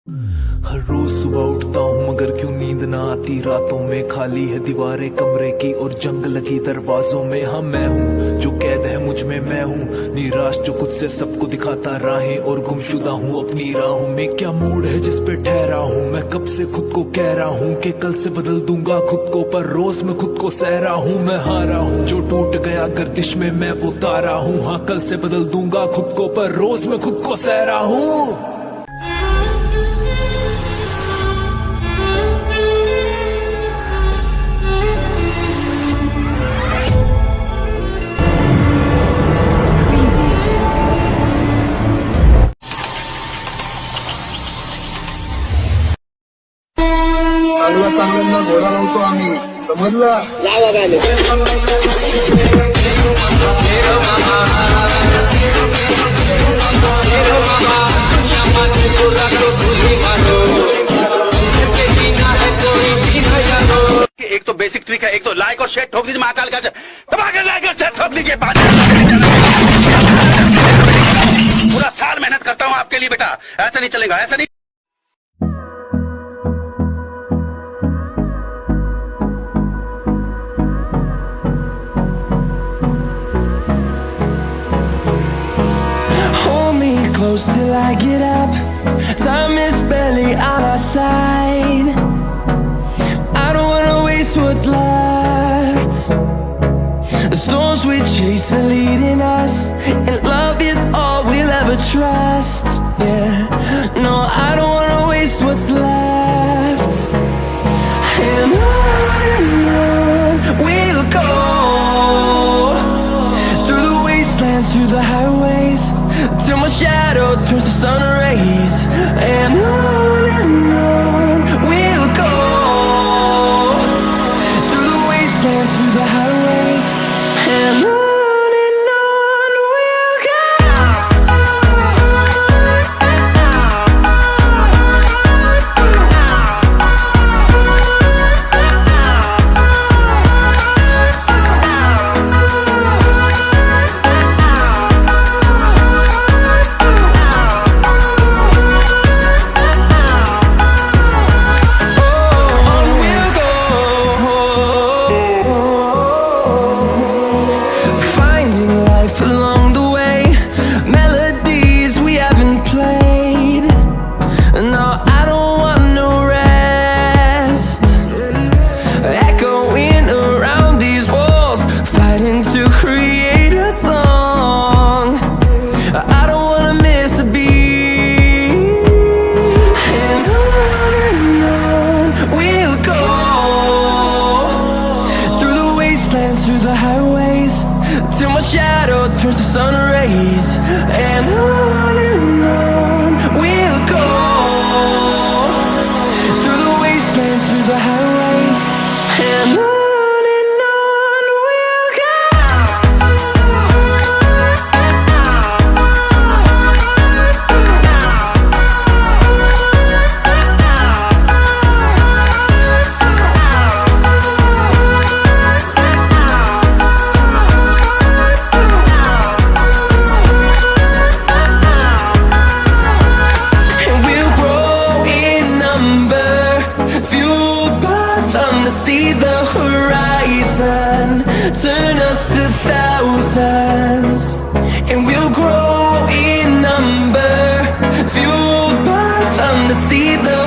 हर रोज सुबह उठता हूँ मगर क्यों नींद ना आती रातों में। खाली है दीवारें कमरे की और जंग लगी दरवाजों में। हाँ मैं हूँ जो कैद है मुझ में, मैं हूँ निराश जो खुद से सबको दिखाता राहें और गुमशुदा हूँ अपनी राहों में। क्या मूड है जिस पे ठहरा हूँ मैं, कब से खुद को कह रहा हूँ कि कल से बदल दूंगा खुद को, पर रोज मैं खुद को सह रहा हूँ। मैं हारा हूँ जो टूट गया गर्दिश में मैं वो तारा हूँ। हाँ कल से बदल दूंगा खुद को, पर रोज मैं खुद को सह रहा हूँ। चांगल्यांना घोडा लावतो आम्ही, समजलं? एक तो बेसिक ट्रिक है, एक तो लाइक और शेयर ठोक दीजिए महाकाल का धमाके, लाइक और शेयर ठोक दीजिए। पूरा साल मेहनत करता हूँ आपके लिए बेटा, ऐसा नहीं चलेगा, ऐसा नहीं। Close till I get up. Time is barely on our side. I don't wanna waste what's left. The storms we chase are leading us, and love is all we'll ever trust. Yeah, no, I don't wanna waste what's left. And on we'll go, through the wastelands, through the highways, till my shadow turns to sun rays. And on we'll go, through the wastelands, through the highways. And on we'll go. Through the highways, till my shadow turns to sun rays. And on we'll go, through the wastelands, through the highways. And on we'll go. See the horizon, turn us to thousands, and we'll grow in number, fueled by them to see the